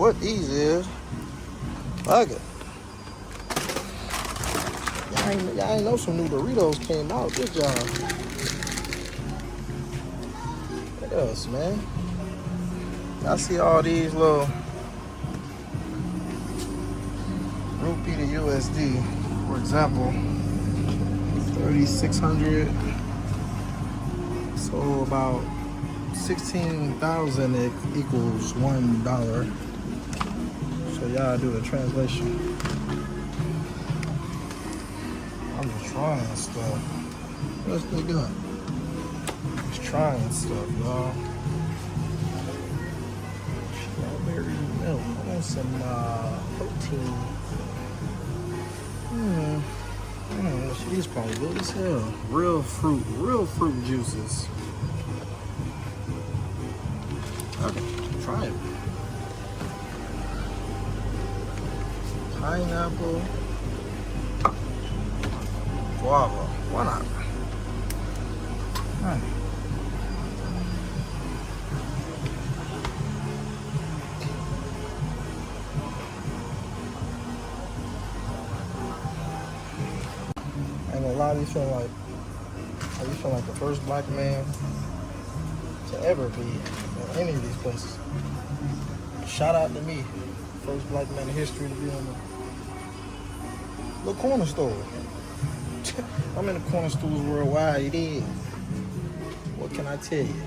what these is. Fuck it. Y'all ain't know some new Doritos came out. Good job. Look at us, man. I see all these little rupee to USD, for example, 3,600. So about 16,000 equals $1. So y'all do the translation. I'm just trying stuff. What's they got? Just trying stuff, y'all. Strawberry milk. I want some protein. She's probably good as hell. Real fruit juices. Okay, try it. Pineapple. Guava. Why not? And a lot of you feel like the first black man to ever be in any of these places. Shout out to me, first black man in history to be in the corner store. I'm in the corner stores worldwide. You did. What can I tell you?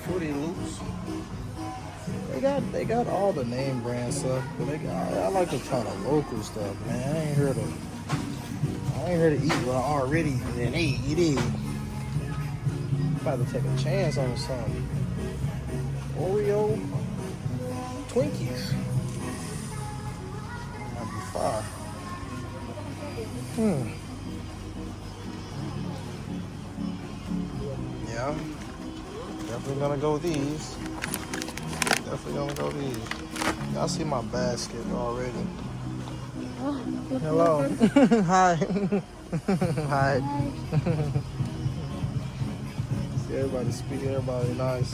Fruity Loops. They got all the name brand stuff, but I like to try the local stuff, man. I ain't here to eat what I already ate. You did. About to take a chance on something. Oreo Twinkies. Might be fire. Yeah. Definitely gonna go these. Y'all see my basket already. Hello. Hi. Hi. See everybody speaking, everybody nice.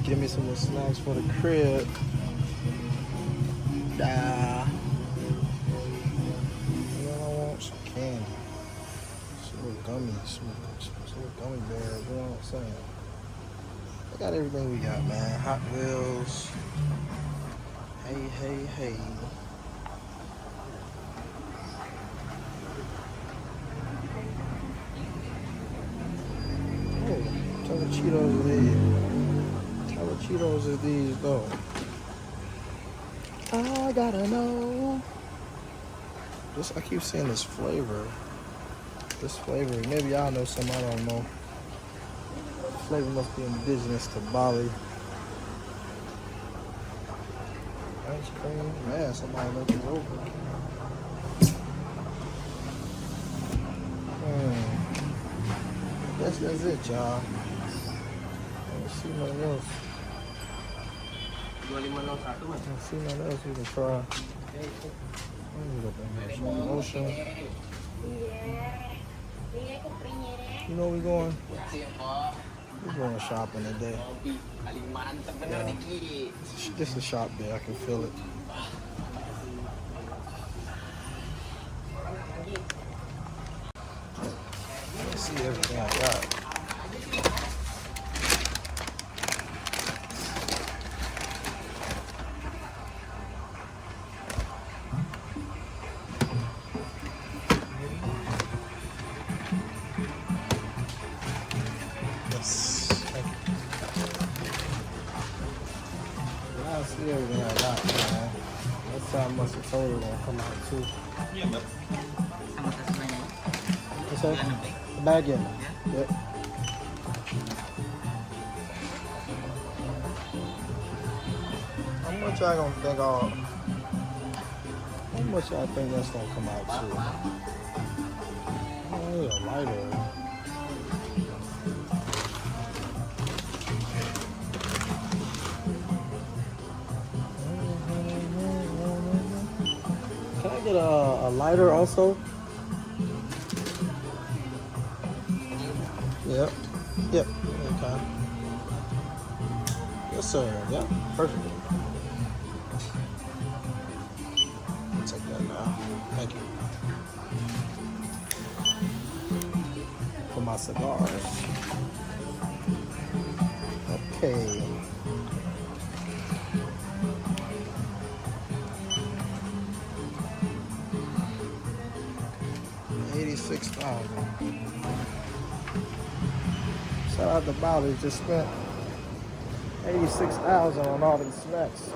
Give me some more snacks for the crib. You know, I want some candy. Some little gummies, some little gummy bears, you know what I'm saying? They got everything we got, man. Hot Wheels. Hey. Oh, tell the Cheetos are these. Tell the Cheetos are these, though. I gotta know. I keep seeing this flavor. Maybe y'all know some, I don't know. Flavor must be indigenous to Bali. Ice cream. Man, somebody left it open. That's it, y'all. Let's see what else. Let's see what else we can try. Lotion. You know we going? We're going shopping today. Yeah. Just a shop day, I can feel it. Let's see everything I got. See everything I got, man. That's how much the total gonna come out too. Yeah, but what's that? The bag, yeah. Yep. How much y'all gonna think how much y'all think that's gonna come out too? Oh, there's a lighter. Get a lighter also. Yep. Okay. Yes, sir. Yeah, perfect. I'll take that now. Thank you. For my cigars. Okay. $86,000. Shout out to Bobby, just spent $86,000 on all these snacks.